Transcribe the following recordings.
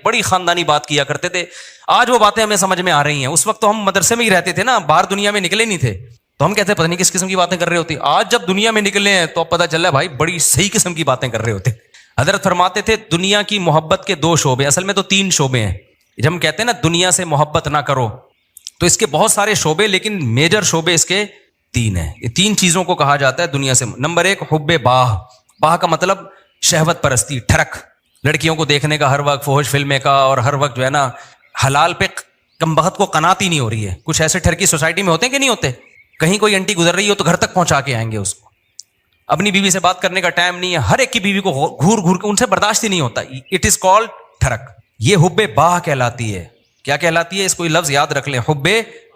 بڑی خاندانی بات کیا کرتے تھے. آج وہ باتیں ہمیں سمجھ میں آ رہی ہیں. اس وقت تو ہم مدرسے میں ہی رہتے تھے نا, باہر دنیا میں نکلے نہیں تھے, تو ہم کہتے ہیں پتہ نہیں کس قسم کی باتیں کر رہے ہوتے. آج جب دنیا میں نکلے ہیں تو اب پتہ چل رہا ہے بھائی بڑی صحیح قسم کی باتیں کر رہے ہوتے. حضرت فرماتے تھے دنیا کی محبت کے 2 شعبے, اصل میں تو 3 شعبے ہیں. جب ہم کہتے ہیں نا دنیا سے محبت نہ کرو, تو اس کے بہت سارے شعبے, لیکن میجر شعبے اس کے 3 ہیں. یہ 3 چیزوں کو کہا جاتا ہے دنیا سے. نمبر 1 حب باہ. باہ کا مطلب شہوت پرستی, ٹھڑک, لڑکیوں کو دیکھنے کا ہر وقت, فحش فلمیں کا, اور ہر وقت جو ہے نا حلال پہ کم بخت کو قناعت ہی نہیں ہو رہی ہے. کچھ ایسے ٹھرکی سوسائٹی میں ہوتے ہیں کہ نہیں ہوتے, کہیں کوئی انٹی گزر رہی ہو تو گھر تک پہنچا کے آئیں گے اس کو. اپنی بیوی سے بات کرنے کا ٹائم نہیں ہے, ہر ایک کی بیوی کو گھور گھور کے, ان سے برداشت ہی نہیں ہوتا. اٹ از کالڈ ٹھڑک. یہ حب باہ کہلاتی ہے. کیا کہلاتی ہے؟ اس کو لفظ یاد رکھ لیں, حب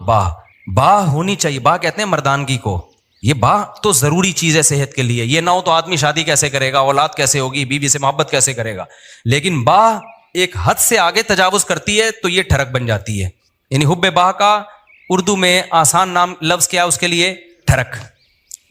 باہ. باہ ہونی چاہیے. باہ کہتے ہیں مردانگی کو. یہ باہ تو ضروری چیز ہے صحت کے لیے. یہ نہ ہو تو آدمی شادی کیسے کرے گا, اولاد کیسے ہوگی, بیوی سے محبت کیسے کرے گا. لیکن باہ ایک حد سے آگے تجاوز کرتی ہے تو یہ ٹھڑک بن جاتی ہے. یعنی حب باہ کا اردو میں آسان نام لفظ کیا اس کے لیے؟ ٹھڑک.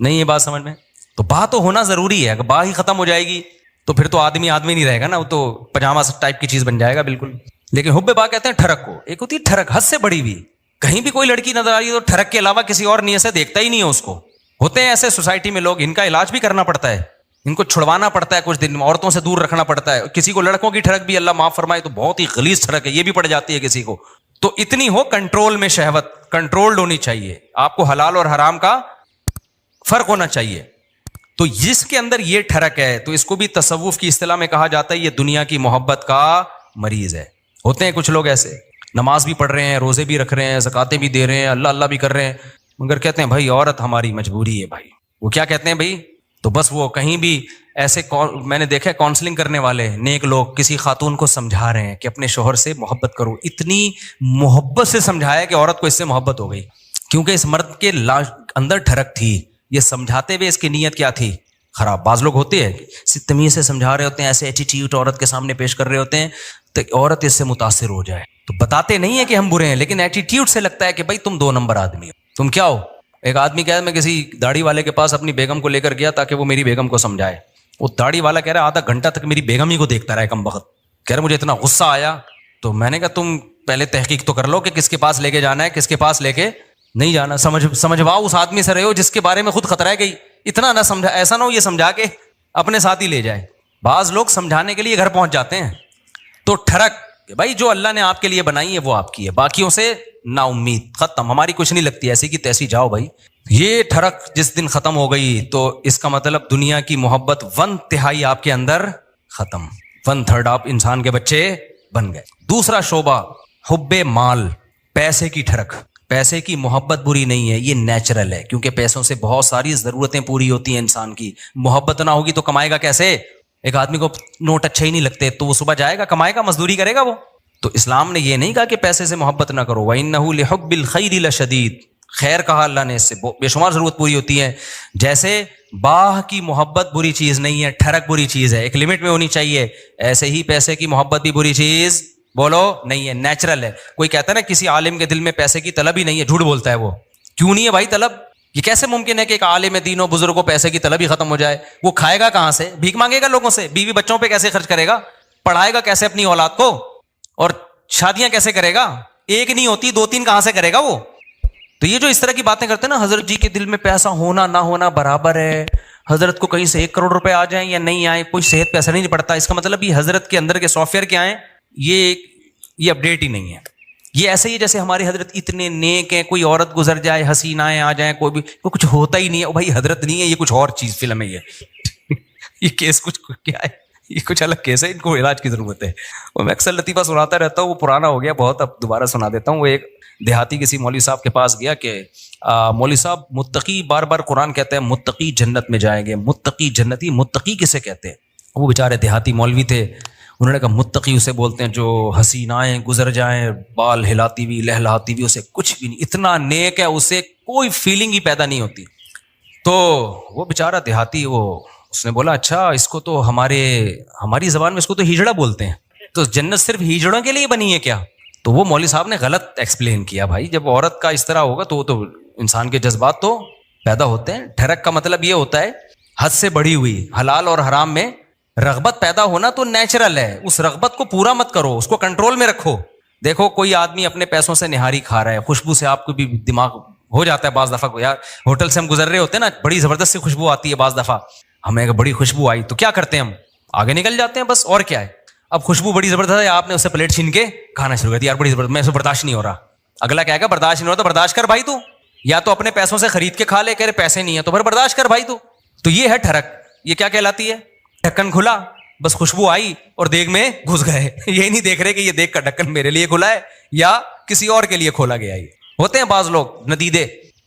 نہیں یہ بات سمجھ میں؟ تو باہ تو ہونا ضروری ہے. اگر باہ ہی ختم ہو جائے گی تو پھر تو آدمی نہیں رہے گا نا, وہ تو پجامہ ٹائپ کی چیز بن جائے گا بالکل. لیکن حب باہ کہتے ہیں ٹھڑک کو. ایک ہوتی ہے ٹھڑک حد سے بڑی ہوئی. کہیں بھی کوئی لڑکی نظر آ رہی ہے تو ٹھڑک کے علاوہ کسی اور نیت سے دیکھتا ہی نہیں ہے اس کو. ہوتے ہیں ایسے سوسائٹی میں لوگ, ان کا علاج بھی کرنا پڑتا ہے, ان کو چھڑوانا پڑتا ہے, کچھ دن عورتوں سے دور رکھنا پڑتا ہے. کسی کو لڑکوں کی ٹھڑک بھی اللہ معاف فرمائے تو بہت ہی غلیظ ٹھڑک ہے, یہ بھی پڑ جاتی ہے کسی کو. تو اتنی ہو کنٹرول میں, شہوت کنٹرولڈ ہونی چاہیے. آپ کو حلال اور حرام کا فرق ہونا چاہیے. تو جس کے اندر یہ ٹھڑک ہے تو اس کو بھی تصوف کی اصطلاح میں کہا جاتا ہے یہ دنیا کی محبت کا مریض ہے. ہوتے ہیں کچھ لوگ ایسے, نماز بھی پڑھ رہے ہیں, روزے بھی رکھ رہے ہیں, زکاتیں بھی دے رہے ہیں, اللہ اللہ بھی کر رہے ہیں, مگر کہتے ہیں بھائی عورت ہماری مجبوری ہے. بھائی وہ کیا کہتے ہیں بھائی, تو بس وہ کہیں بھی ایسے, میں نے دیکھا کاؤنسلنگ کرنے والے نیک لوگ کسی خاتون کو سمجھا رہے ہیں کہ اپنے شوہر سے محبت کرو. اتنی محبت سے سمجھایا کہ عورت کو اس سے محبت ہو گئی, کیونکہ اس مرد کے اندر ٹھڑک تھی. یہ سمجھاتے ہوئے اس کی نیت کیا تھی؟ خراب. بعض لوگ ہوتے ہیں تمیز سے سمجھا رہے ہوتے ہیں, ایسے ایٹیٹیوڈ عورت کے سامنے پیش کر رہے ہوتے ہیں تو عورت اس سے متاثر ہو جائے. تو بتاتے نہیں ہیں کہ ہم برے ہیں, لیکن ایٹیٹیوڈ سے لگتا ہے کہ بھائی تم 2 نمبر آدمی ہو. تم کیا ہو؟ ایک آدمی کہہ رہا میں کسی داڑھی والے کے پاس اپنی بیگم کو لے کر گیا تاکہ وہ میری بیگم کو سمجھائے. وہ داڑھی والا کہہ رہا آدھا گھنٹہ تک میری بیگم ہی کو دیکھتا رہا ہے کم بخت. کہہ رہا مجھے اتنا غصہ آیا. تو میں نے کہا تم پہلے تحقیق تو کر لو کہ کس کے پاس لے کے جانا ہے, کس کے پاس لے کے نہیں جانا. سمجھواؤ اس آدمی سے رہے ہو جس کے بارے میں خود خطرہ گئی. اتنا نہ سمجھا, ایسا نہ ہو یہ سمجھا کے اپنے ساتھ ہی لے جائے. بعض لوگ سمجھانے کے لیے گھر پہنچ جاتے ہیں. تو ٹھڑک کہ بھائی جو اللہ نے آپ کے لیے بنائی ہے وہ آپ کی ہے, باقیوں سے نا امید, ختم, ہماری کچھ نہیں لگتی, ایسی کی تیسی جاؤ بھائی. یہ ٹھڑک جس دن ختم ہو گئی تو اس کا مطلب دنیا کی محبت 1/3 آپ کے اندر ختم, 1/3 آپ انسان کے بچے بن گئے. دوسرا شعبہ حب مال, پیسے کی ٹھڑک. پیسے کی محبت بری نہیں ہے, یہ نیچرل ہے, کیونکہ پیسوں سے بہت ساری ضرورتیں پوری ہوتی ہیں انسان کی. محبت نہ ہوگی تو کمائے گا کیسے؟ ایک آدمی کو نوٹ اچھے ہی نہیں لگتے تو وہ صبح جائے گا, کمائے گا, مزدوری کرے گا وہ. تو اسلام نے یہ نہیں کہا کہ پیسے سے محبت نہ کرو. وَإِنَّهُ لِحُبِّ الْخَيْرِ لَشَدِيدٌ, خیر کہا اللہ نے, اس سے بے شمار ضرورت پوری ہوتی ہے. جیسے باہ کی محبت بری چیز نہیں ہے, ٹھڑک بری چیز ہے, ایک لمٹ میں ہونی چاہیے, ایسے ہی پیسے کی محبت بھی بری چیز بولو نہیں ہے, نیچرل ہے. کوئی کہتا ہے نا کسی عالم کے دل میں پیسے کی طلب ہی نہیں ہے, جھوٹ بولتا ہے وہ. کیوں نہیں ہے بھائی طلب؟ یہ کیسے ممکن ہے کہ ایک عالم دین و بزرگ کو پیسے کی طلب ہی ختم ہو جائے؟ وہ کھائے گا کہاں سے؟ بھیک مانگے گا لوگوں سے, بیوی بچوں پہ کیسے خرچ کرے گا, پڑھائے گا کیسے اپنی اولاد کو, اور شادیاں کیسے کرے گا؟ ایک نہیں ہوتی 2-3 کہاں سے کرے گا وہ؟ تو یہ جو اس طرح کی باتیں کرتے ہیں نا, حضرت جی کے دل میں پیسہ ہونا نہ ہونا برابر ہے, حضرت کو کہیں سے 1 کروڑ روپے آ جائیں یا نہیں آئیں کوئی صحت پہ اثر نہیں پڑتا. اس کا مطلب یہ حضرت کے اندر کے سافٹ ویئر کیا ہیں, یہ اپڈیٹ ہی نہیں ہے. یہ ایسے ہی جیسے ہمارے حضرت اتنے نیک ہیں, کوئی عورت گزر جائے, حسینائیں آ جائیں, کوئی بھی کچھ ہوتا ہی نہیں ہے. بھائی حضرت نہیں ہے, یہ کچھ اور چیز فلم ہے. یہ کیس کچھ کیا ہے, یہ کچھ الگ کیس ہے, ان کو علاج کی ضرورت ہے. وہ میں اکثر لطیفہ سناتا رہتا ہوں, وہ پرانا ہو گیا بہت, اب دوبارہ سنا دیتا ہوں. وہ ایک دیہاتی کسی مولوی صاحب کے پاس گیا کہ مولوی صاحب متقی, بار بار قرآن کہتے ہیں متقی جنت میں جائیں گے, متقی جنتی, متقی کسے کہتے ہیں؟ وہ بیچارے دیہاتی مولوی تھے, انہوں نے کہا متقی اسے بولتے ہیں جو حسینائیں گزر جائیں بال ہلاتی ہوئی لہلاتی ہوئی, اسے کچھ بھی نہیں, اتنا نیک ہے, اسے کوئی فیلنگ ہی پیدا نہیں ہوتی. تو وہ بیچارہ دیہاتی, اس نے بولا اچھا اس کو تو ہماری زبان میں اس کو تو ہجڑا بولتے ہیں, تو جنت صرف ہجڑوں کے لیے بنی ہے کیا؟ تو وہ مولوی صاحب نے غلط ایکسپلین کیا. بھائی جب عورت کا اس طرح ہوگا تو وہ تو انسان کے جذبات تو پیدا ہوتے ہیں. ٹھڑک کا مطلب یہ ہوتا ہے حد سے بڑھی ہوئی, حلال اور حرام میں رغبت پیدا ہونا تو نیچرل ہے, اس رغبت کو پورا مت کرو, اس کو کنٹرول میں رکھو. دیکھو کوئی آدمی اپنے پیسوں سے نہاری کھا رہا ہے, خوشبو سے آپ کو بھی دماغ ہو جاتا ہے بعض دفعہ کو, یار ہوٹل سے ہم گزر رہے ہوتے ہیں نا, بڑی زبردست سی خوشبو آتی ہے بعض دفعہ, ہمیں بڑی خوشبو آئی تو کیا کرتے ہیں ہم, آگے نکل جاتے ہیں بس, اور کیا ہے. اب خوشبو بڑی زبردست ہے, آپ نے اس سے پلیٹ چھین کے کھانا شروع کر دیا, یار بڑی زبردست, میں اسے برداشت نہیں ہو رہا. اگلا کہے گا برداشت نہیں ہو رہا تو برداشت کر بھائی تو, یا تو اپنے پیسوں سے خرید کے کھا لے, کہہ رہے پیسے نہیں ہے تو پھر برداشت کر بھائی تو. تو یہ ہے ٹھڑک. یہ کیا کہلاتی ہے؟ ڈھکن کھلا, بس خوشبو آئی اور دیگ میں گھس گئے, یہ نہیں دیکھ رہے کہ یہ دیگ کا ڈھکن میرے لیے کھلا ہے یا کسی اور کے لیے کھولا گیا. یہ ہوتے ہیں بعض لوگ ندیدے,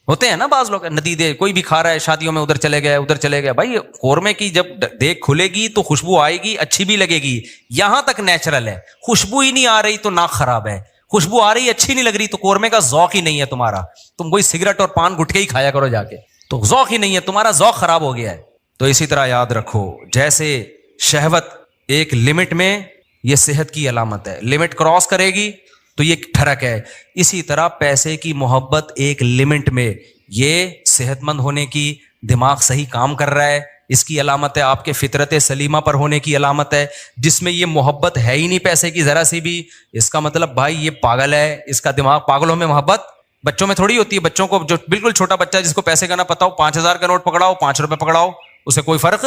ہوتے ہیں نا بعض لوگ ندیدے, کوئی بھی کھا رہا ہے شادیوں میں, ادھر چلے گئے ادھر چلے گئے. بھائی قورمے کی جب دیگ کھلے گی تو خوشبو آئے گی, اچھی بھی لگے گی, یہاں تک نیچرل ہے. خوشبو ہی نہیں آ رہی تو ناک خراب ہے, خوشبو آ رہی اچھی نہیں لگ رہی تو قورمے کا ذوق ہی نہیں ہے تمہارا, تم کوئی سگریٹ اور پان گٹکے ہی کھایا کرو جا کے, تو ذوق ہی نہیں ہے تمہارا, ذوق خراب ہو گیا ہے. تو اسی طرح یاد رکھو, جیسے شہوت ایک لمٹ میں, یہ صحت کی علامت ہے, لمٹ کراس کرے گی تو یہ ٹھڑک ہے. اسی طرح پیسے کی محبت ایک لمٹ میں, یہ صحت مند ہونے کی, دماغ صحیح کام کر رہا ہے, اس کی علامت ہے. آپ کے فطرت سلیمہ پر ہونے کی علامت ہے. جس میں یہ محبت ہے ہی نہیں پیسے کی ذرا سی بھی, اس کا مطلب بھائی یہ پاگل ہے, اس کا دماغ, پاگلوں میں محبت بچوں میں تھوڑی ہوتی ہے. بچوں کو جو بالکل چھوٹا بچہ ہے جس کو پیسے کا نہ پتا ہو, 5,000 کا نوٹ پکڑاؤ, 5 روپے پکڑاؤ, اسے کوئی فرق,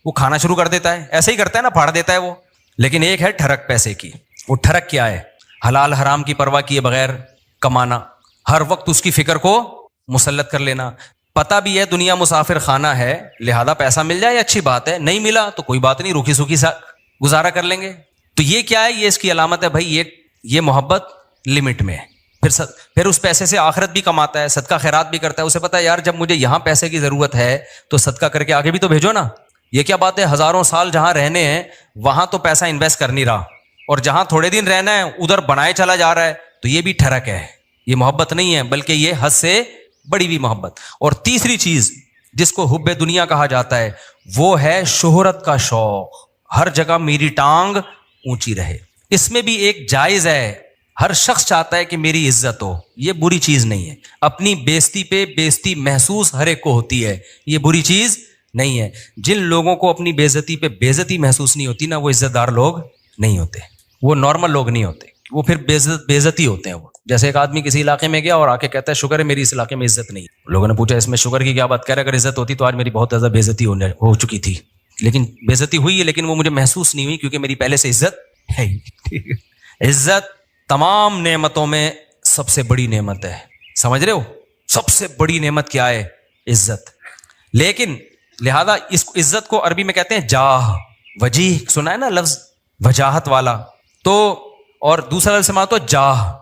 وہ کھانا شروع کر دیتا ہے, ایسے ہی کرتا ہے نا, پھاڑ دیتا ہے وہ. لیکن ایک ہے ٹھڑک پیسے کی. وہ ٹھڑک کیا ہے؟ حلال حرام کی پرواہ کیے بغیر کمانا, ہر وقت اس کی فکر کو مسلط کر لینا. پتہ بھی ہے دنیا مسافر خانہ ہے, لہذا پیسہ مل جائے اچھی بات ہے, نہیں ملا تو کوئی بات نہیں, روکھی سوکھی سا گزارا کر لیں گے. تو یہ کیا ہے؟ یہ اس کی علامت ہے بھائی, یہ محبت لمٹ میں ہے. پھر اس پیسے سے آخرت بھی کماتا ہے, صدقہ خیرات بھی کرتا ہے. اسے پتا ہے یار جب مجھے یہاں پیسے کی ضرورت ہے تو صدقہ کر کے آگے بھی تو بھیجو نا. یہ کیا بات ہے, ہزاروں سال جہاں رہنے ہیں وہاں تو پیسہ انویسٹ کر نہیں رہا, اور جہاں تھوڑے دن رہنا ہے ادھر بنائے چلا جا رہا ہے. تو یہ بھی ٹھڑک ہے, یہ محبت نہیں ہے بلکہ یہ حد سے بڑی ہوئی محبت. اور تیسری چیز جس کو حب دنیا کہا جاتا ہے وہ ہے شہرت کا شوق, ہر جگہ میری ٹانگ اونچی رہے. اس میں بھی ایک جائز ہے, ہر شخص چاہتا ہے کہ میری عزت ہو, یہ بری چیز نہیں ہے. اپنی بےزتی پہ بےزتی محسوس ہر ایک کو ہوتی ہے, یہ بری چیز نہیں ہے. جن لوگوں کو اپنی بےزتی پہ بےزتی محسوس نہیں ہوتی نا, وہ عزت دار لوگ نہیں ہوتے, وہ نارمل لوگ نہیں ہوتے, وہ پھر بےزتی ہوتے ہیں. وہ جیسے ایک آدمی کسی علاقے میں گیا اور آ کے کہتا ہے شکر ہے میری اس علاقے میں عزت نہیں. لوگوں نے پوچھا اس میں شکر کی کیا بات کر رہا ہے, اگر عزت ہوتی تو آج میری بہت زیادہ بےزتی ہو چکی تھی. لیکن بےزتی ہوئی ہے لیکن وہ مجھے محسوس نہیں ہوئی کیونکہ میری پہلے سے عزت ہے. عزت تمام نعمتوں میں سب سے بڑی نعمت ہے, سمجھ رہے ہو؟ سب سے بڑی نعمت کیا ہے؟ عزت. لیکن لہذا اس عزت کو عربی میں کہتے ہیں جاہ, وجیح سنا ہے نا لفظ, وجاہت والا. تو اور دوسرا لفظ سماعت تو جاہ.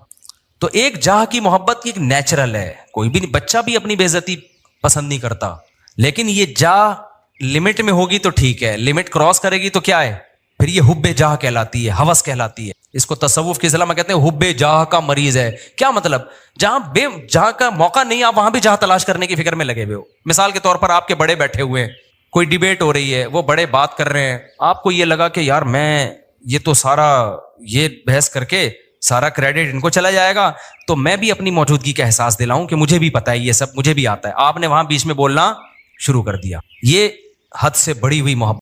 تو ایک جاہ کی محبت کی ایک نیچرل ہے, کوئی بھی بچہ بھی اپنی بے عزتی پسند نہیں کرتا, لیکن یہ جاہ لمٹ میں ہوگی تو ٹھیک ہے, لمٹ کراس کرے گی تو کیا ہے پھر یہ حب جاہ کہلاتی ہے, ہوس کہلاتی ہے. اس کو تصوف کی اصطلاح میں کہتے ہیں حب جاہ کا مریض ہے. کیا مطلب؟ جہاں بے جاہ کا موقع نہیں آپ وہاں بھی جاہ تلاش کرنے کی فکر میں لگے ہوئے ہو. مثال کے طور پر آپ کے بڑے بیٹھے ہوئے ہیں, کوئی ڈیبیٹ ہو رہی ہے, وہ بڑے بات کر رہے ہیں, آپ کو یہ لگا کہ یار میں یہ تو سارا یہ بحث کر کے سارا کریڈٹ ان کو چلا جائے گا, تو میں بھی اپنی موجودگی کا احساس دلاؤں کہ مجھے بھی پتا ہے یہ سب, مجھے بھی آتا ہے. آپ نے وہاں بیچ میں بولنا شروع کر دیا, یہ حد سے بڑی ہوئی محبت